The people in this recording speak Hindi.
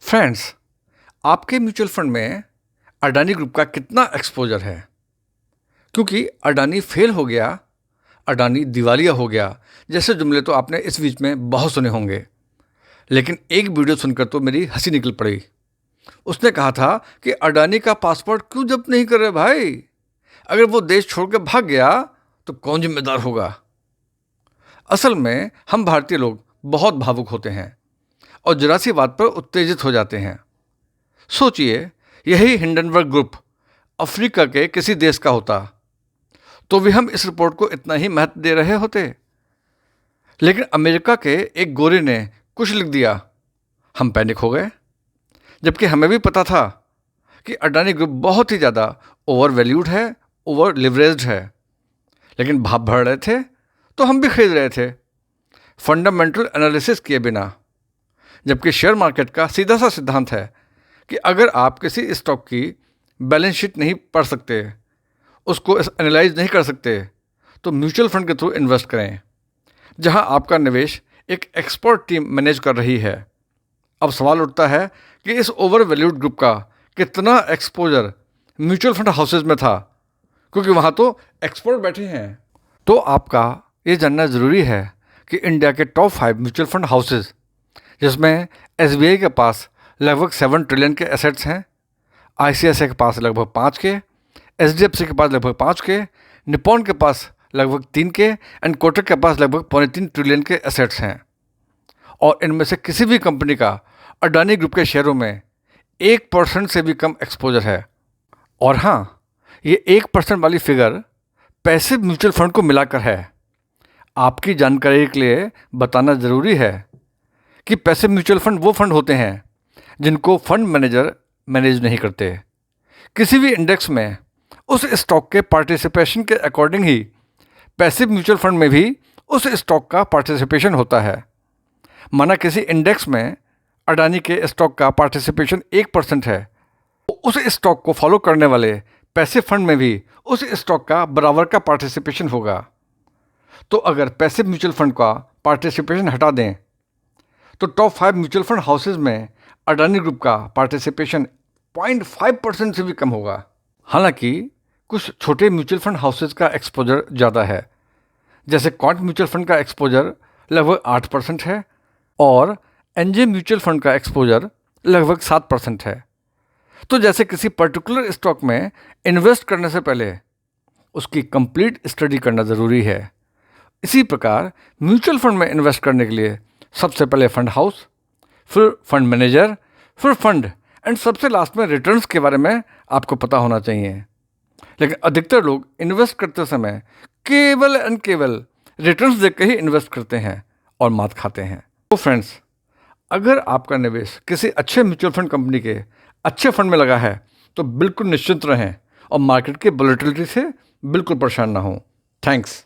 फ्रेंड्स, आपके म्यूचुअल फंड में अडानी ग्रुप का कितना एक्सपोजर है? क्योंकि अडानी फेल हो गया, अडानी दिवालिया हो गया जैसे जुमले तो आपने इस बीच में बहुत सुने होंगे। लेकिन एक वीडियो सुनकर तो मेरी हंसी निकल पड़ी। उसने कहा था कि अडानी का पासपोर्ट क्यों जब्त नहीं कर रहे भाई? अगर वो देश छोड़ के भाग गया तो कौन जिम्मेदार होगा? असल में हम भारतीय लोग बहुत भावुक होते हैं और जरा सी बात पर उत्तेजित हो जाते हैं। सोचिए, यही हिंडनबर्ग ग्रुप अफ्रीका के किसी देश का होता तो भी हम इस रिपोर्ट को इतना ही महत्व दे रहे होते। लेकिन अमेरिका के एक गोरे ने कुछ लिख दिया, हम पैनिक हो गए। जबकि हमें भी पता था कि अडानी ग्रुप बहुत ही ज़्यादा ओवर वैल्यूड है, ओवर लिवरेज्ड है। लेकिन भाव बढ़ रहे थे तो हम भी खरीद रहे थे, फंडामेंटल एनालिसिस किए बिना। जबकि शेयर मार्केट का सीधा सा सिद्धांत है कि अगर आप किसी स्टॉक की बैलेंस शीट नहीं पढ़ सकते, उसको एनालाइज नहीं कर सकते, तो म्यूचुअल फंड के थ्रू इन्वेस्ट करें, जहां आपका निवेश एक एक्सपर्ट टीम मैनेज कर रही है। अब सवाल उठता है कि इस ओवर वैल्यूड ग्रुप का कितना एक्सपोजर म्यूचुअल फंड हाउसेज में था, क्योंकि वहाँ तो एक्सपर्ट बैठे हैं। तो आपका ये जानना ज़रूरी है कि इंडिया के टॉप 5 म्यूचुअल फंड हाउसेज, जिसमें एसबीआई के पास लगभग 7 ट्रिलियन के एसेट्स हैं, आईसीआईसीआई के पास लगभग 5 के, एचडीएफसी के पास लगभग 5 के, निप्पॉन के पास लगभग 3 के एंड कोटक के पास लगभग 3.25 ट्रिलियन के एसेट्स हैं। और इनमें से किसी भी कंपनी का अडानी ग्रुप के शेयरों में 1% से भी कम एक्सपोजर है। और हाँ, ये 1% वाली फिगर पैसिव म्यूचुअल फंड को मिलाकर है। आपकी जानकारी के लिए बताना ज़रूरी है कि पैसिव म्यूचुअल फंड वो फंड होते हैं जिनको फंड मैनेजर मैनेज नहीं करते। किसी भी इंडेक्स में उस स्टॉक के पार्टिसिपेशन के अकॉर्डिंग ही पैसिव म्यूचुअल फंड में भी उस स्टॉक का पार्टिसिपेशन होता है। माना किसी इंडेक्स में अडानी के स्टॉक का पार्टिसिपेशन 1% है, तो उस स्टॉक को फॉलो करने वाले पैसिव फंड में भी उस स्टॉक का बराबर का पार्टिसिपेशन होगा। तो अगर पैसिव म्यूचुअल फंड का पार्टिसिपेशन हटा दें तो टॉप 5 म्यूचुअल फंड हाउसेज में अडानी ग्रुप का पार्टिसिपेशन 0.5% से भी कम होगा। हालांकि कुछ छोटे म्यूचुअल फंड हाउसेज का एक्सपोजर ज़्यादा है, जैसे क्वांट म्यूचुअल फंड का एक्सपोजर लगभग 8% है और एनजे म्यूचुअल फंड का एक्सपोजर लगभग 7% है। तो जैसे किसी पर्टिकुलर स्टॉक में इन्वेस्ट करने से पहले उसकी कंप्लीट स्टडी करना ज़रूरी है, इसी प्रकार म्यूचुअल फंड में इन्वेस्ट करने के लिए सबसे पहले फंड हाउस, फिर फंड मैनेजर, फिर फंड एंड सबसे लास्ट में रिटर्न्स के बारे में आपको पता होना चाहिए। लेकिन अधिकतर लोग इन्वेस्ट करते समय केवल एंड केवल रिटर्न्स देख के ही इन्वेस्ट करते हैं और मात खाते हैं। तो फ्रेंड्स, अगर आपका निवेश किसी अच्छे म्यूचुअल फंड कंपनी के अच्छे फंड में लगा है तो बिल्कुल निश्चिंत रहें और मार्केट की वोलेटिलिटी से बिल्कुल परेशान ना हो। थैंक्स।